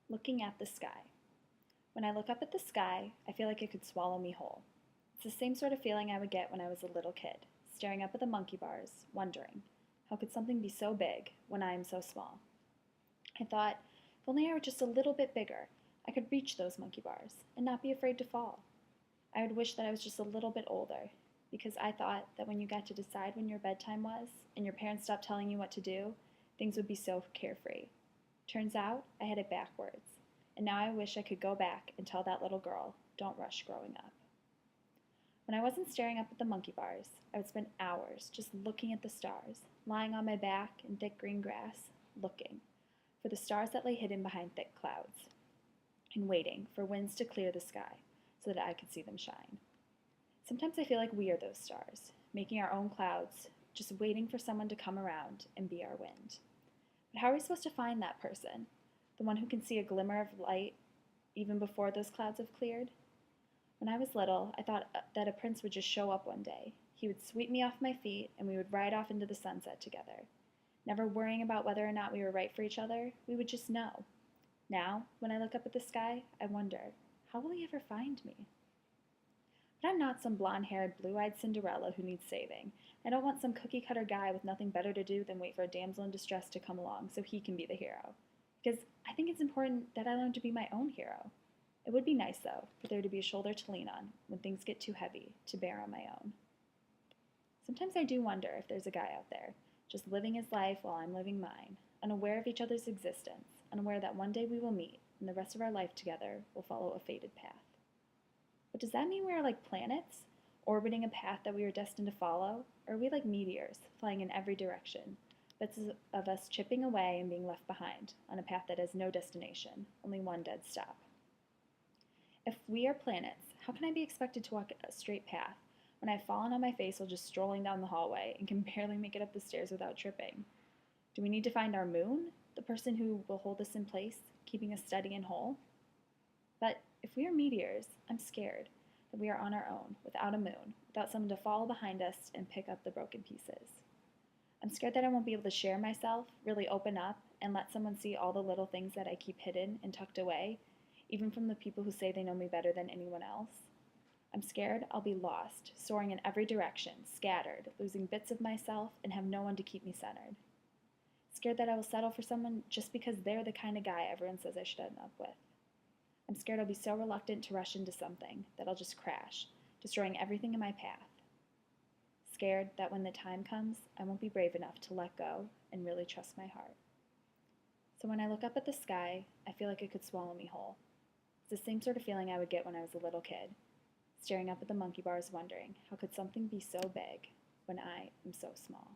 Looking at the sky. When I look up at the sky, I feel like it could swallow me whole. It's the same sort of feeling I would get when I was a little kid, staring up at the monkey bars, wondering, how could something be so big when I am so small? I thought, if only I were just a little bit bigger, I could reach those monkey bars and not be afraid to fall. I would wish that I was just a little bit older, because I thought that when you got to decide when your bedtime was and your parents stopped telling you what to do, things would be so carefree. Turns out I had it backwards, and now I wish I could go back and tell that little girl, don't rush growing up. When I wasn't staring up at the monkey bars, I would spend hours just looking at the stars, lying on my back in thick green grass, looking for the stars that lay hidden behind thick clouds, and waiting for winds to clear the sky so that I could see them shine. Sometimes I feel like we are those stars, making our own clouds, just waiting for someone to come around and be our wind. But how are we supposed to find that person? The one who can see a glimmer of light even before those clouds have cleared? When I was little, I thought that a prince would just show up one day. He would sweep me off my feet and we would ride off into the sunset together. Never worrying about whether or not we were right for each other, we would just know. Now, when I look up at the sky, I wonder, how will he ever find me? But I'm not some blonde-haired, blue-eyed Cinderella who needs saving. I don't want some cookie-cutter guy with nothing better to do than wait for a damsel in distress to come along so he can be the hero. Because I think it's important that I learn to be my own hero. It would be nice, though, for there to be a shoulder to lean on when things get too heavy to bear on my own. Sometimes I do wonder if there's a guy out there, just living his life while I'm living mine, unaware of each other's existence, unaware that one day we will meet and the rest of our life together will follow a fated path. But does that mean we are like planets, orbiting a path that we are destined to follow? Or are we like meteors, flying in every direction, bits of us chipping away and being left behind on a path that has no destination, only one dead stop? If we are planets, how can I be expected to walk a straight path when I've fallen on my face while just strolling down the hallway and can barely make it up the stairs without tripping? Do we need to find our moon, the person who will hold us in place, keeping us steady and whole? But if we are meteors, I'm scared that we are on our own, without a moon, without someone to follow behind us and pick up the broken pieces. I'm scared that I won't be able to share myself, really open up, and let someone see all the little things that I keep hidden and tucked away, even from the people who say they know me better than anyone else. I'm scared I'll be lost, soaring in every direction, scattered, losing bits of myself, and have no one to keep me centered. Scared that I will settle for someone just because they're the kind of guy everyone says I should end up with. I'm scared I'll be so reluctant to rush into something that I'll just crash, destroying everything in my path. Scared that when the time comes, I won't be brave enough to let go and really trust my heart. So when I look up at the sky, I feel like it could swallow me whole. It's the same sort of feeling I would get when I was a little kid, staring up at the monkey bars wondering, how could something be so big when I am so small?